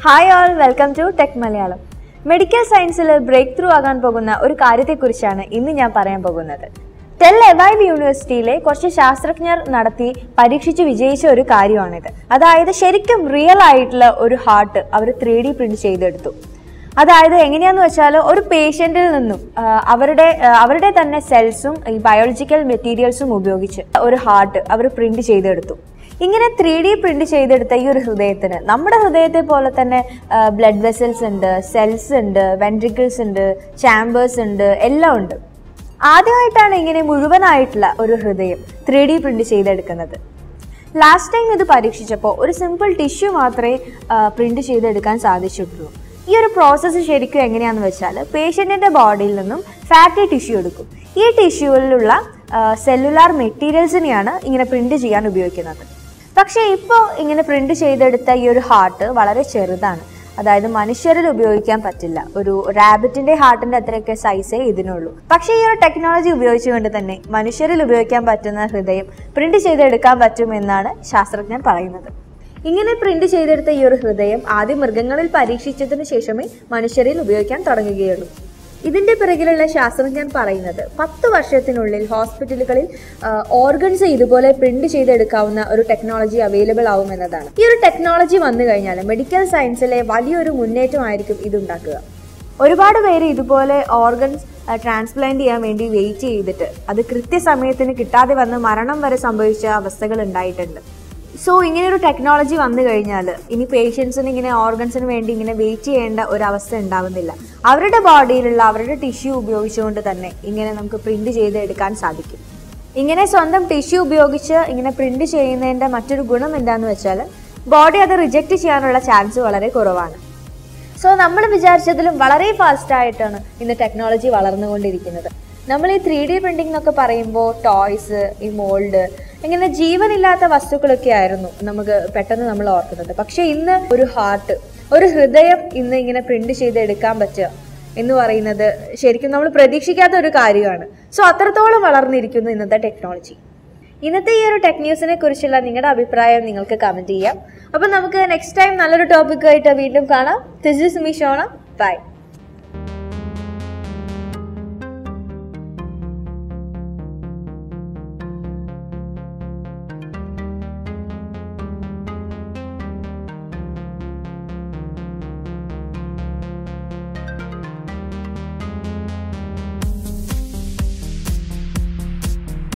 Hi all, welcome to tech Malayalam. Medical സയൻസിൽ breakthrough ആകാൻ പോകുന്ന ഒരു കാര്യത്തെക്കുറിച്ചാണ് ഇന്ന് ഞാൻ പറയാൻ പോകുന്നത്. ടെൽ അവൈവ് യൂണിവേഴ്സിറ്റിയിലെ കുറച്ച് ശാസ്ത്രജ്ഞർ നടത്തി പരീക്ഷിച്ച് വിജയിച്ച ഒരു കാര്യമാണിത്. അതായത് ശരിക്കും റിയൽ ആയിട്ടുള്ള ഒരു ഹാർട്ട് അവർ 3D പ്രിന്റ് ചെയ്തെടുത്തു. അതായത് എങ്ങനെയാന്ന് വെച്ചാൽ ഒരു പേഷ്യന്റിൽ നിന്നും അവരുടെ തന്നെ സെൽസും ഈ ബയോളജിക്കൽ മെറ്റീരിയൽസും ഉപയോഗിച്ച് ഒരു ഹാർട്ട് അവർ പ്രിന്റ് ചെയ്തെടുത്തു. ഇങ്ങനെ 3D പ്രിന്റ് ചെയ്തെടുത്ത ഈ ഒരു ഹൃദയത്തിന് നമ്മുടെ ഹൃദയത്തെ പോലെ തന്നെ ബ്ലഡ് വെസൽസ് ഉണ്ട്, സെൽസ് ഉണ്ട്, വെൻട്രിക്കിൾസ് ഉണ്ട്, ചാമ്പേഴ്സ് ഉണ്ട്, എല്ലാം ഉണ്ട്. ആദ്യമായിട്ടാണ് ഇങ്ങനെ മുഴുവനായിട്ടുള്ള ഒരു ഹൃദയം 3D പ്രിന്റ് ചെയ്തെടുക്കുന്നത്. ലാസ്റ്റ് ടൈം ഇത് പരീക്ഷിച്ചപ്പോൾ ഒരു സിമ്പിൾ ടിഷ്യൂ മാത്രമേ പ്രിന്റ് ചെയ്തെടുക്കാൻ സാധിച്ചിട്ടുള്ളൂ. ഈ ഒരു പ്രോസസ്സ് ശരിക്കും എങ്ങനെയാണെന്ന് വെച്ചാൽ പേഷ്യൻറ്റിൻ്റെ ബോഡിയിൽ നിന്നും ഫാറ്റി ടിഷ്യൂ എടുക്കും. ഈ ടിഷ്യൂവിലുള്ള സെല്ലുലാർ മെറ്റീരിയൽസിനെയാണ് ഇങ്ങനെ പ്രിന്റ് ചെയ്യാൻ ഉപയോഗിക്കുന്നത്. പക്ഷേ ഇപ്പോൾ ഇങ്ങനെ പ്രിന്റ് ചെയ്തെടുത്ത ഈ ഒരു ഹാർട്ട് വളരെ ചെറുതാണ്. അതായത് മനുഷ്യരിൽ ഉപയോഗിക്കാൻ പറ്റില്ല. ഒരു റാബിറ്റിന്റെ ഹാർട്ടിന്റെ അത്രയൊക്കെ സൈസേ ഇതിനുള്ളൂ. പക്ഷേ ഈ ഒരു ടെക്നോളജി ഉപയോഗിച്ചുകൊണ്ട് തന്നെ മനുഷ്യരിൽ ഉപയോഗിക്കാൻ പറ്റുന്ന ഹൃദയം പ്രിന്റ് ചെയ്തെടുക്കാൻ പറ്റുമെന്നാണ് ശാസ്ത്രജ്ഞർ പറയുന്നത്. ഇങ്ങനെ പ്രിന്റ് ചെയ്തെടുത്ത ഈ ഒരു ഹൃദയം ആദ്യം മൃഗങ്ങളിൽ പരീക്ഷിച്ചതിന് ശേഷമേ മനുഷ്യരിൽ ഉപയോഗിക്കാൻ തുടങ്ങുകയുള്ളൂ. ഇതിന്റെ പിറകിലുള്ള ശാസ്ത്രജ്ഞർ പറയുന്നത് 10 വർഷത്തിനുള്ളിൽ ഹോസ്പിറ്റലുകളിൽ ഓർഗൻസ് ഇതുപോലെ പ്രിന്റ് ചെയ്തെടുക്കാവുന്ന ഒരു ടെക്നോളജി അവൈലബിൾ ആവുമെന്നതാണ്. ഈ ഒരു ടെക്നോളജി വന്നു കഴിഞ്ഞാൽ മെഡിക്കൽ സയൻസിലെ വലിയൊരു മുന്നേറ്റമായിരിക്കും ഇതുണ്ടാക്കുക. ഒരുപാട് പേര് ഇതുപോലെ ഓർഗൻസ് ട്രാൻസ്പ്ലാന്റ് ചെയ്യാൻ വേണ്ടി വെയിറ്റ് ചെയ്തിട്ട് അത് കൃത്യസമയത്തിന് കിട്ടാതെ വന്ന് മരണം വരെ സംഭവിച്ച അവസ്ഥകൾ ഉണ്ടായിട്ടുണ്ട്. സോ ഇങ്ങനെയൊരു ടെക്നോളജി വന്നു കഴിഞ്ഞാൽ ഇനി പേഷ്യൻസിന് ഇങ്ങനെ ഓർഗൻസിന് വേണ്ടി ഇങ്ങനെ വെയിറ്റ് ചെയ്യേണ്ട ഒരവസ്ഥ ഉണ്ടാവുന്നില്ല. അവരുടെ ബോഡിയിലുള്ള അവരുടെ ടിഷ്യൂ ഉപയോഗിച്ചുകൊണ്ട് തന്നെ ഇങ്ങനെ നമുക്ക് പ്രിന്റ് ചെയ്തെടുക്കാൻ സാധിക്കും. ഇങ്ങനെ സ്വന്തം ടിഷ്യൂ ഉപയോഗിച്ച് ഇങ്ങനെ പ്രിന്റ് ചെയ്യുന്നതിൻ്റെ മറ്റൊരു ഗുണം എന്താണെന്ന് വെച്ചാൽ ബോഡി അത് റിജക്റ്റ് ചെയ്യാനുള്ള ചാൻസ് വളരെ കുറവാണ്. സോ നമ്മൾ വിചാരിച്ചതിലും വളരെ ഫാസ്റ്റായിട്ടാണ് ഇന്ന് ടെക്നോളജി വളർന്നുകൊണ്ടിരിക്കുന്നത്. നമ്മൾ ഈ 3D പ്രിന്റിംഗ് എന്നൊക്കെ പറയുമ്പോൾ ടോയ്സ്, ഈ മോൾഡ്, ഇങ്ങനെ ജീവനില്ലാത്ത വസ്തുക്കളൊക്കെ ആയിരുന്നു നമുക്ക് പെട്ടെന്ന് നമ്മൾ ഓർക്കുന്നത്. പക്ഷെ ഇന്ന് ഒരു ഹാർട്ട്, ഒരു ഹൃദയം ഇന്ന് ഇങ്ങനെ പ്രിന്റ് ചെയ്തെടുക്കാൻ പറ്റുക എന്ന് പറയുന്നത് ശരിക്കും നമ്മൾ പ്രതീക്ഷിക്കാത്ത ഒരു കാര്യമാണ്. സോ അത്രത്തോളം വളർന്നിരിക്കുന്നു ഇന്നത്തെ ടെക്നോളജി. ഇന്നത്തെ ഈ ഒരു ടെക് ന്യൂസിനെ കുറിച്ചുള്ള നിങ്ങളുടെ അഭിപ്രായം നിങ്ങൾക്ക് കമന്റ് ചെയ്യാം. അപ്പം നമുക്ക് നെക്സ്റ്റ് ടൈം നല്ലൊരു ടോപ്പിക്കായിട്ട് വീണ്ടും കാണാം. This is me Shona. By.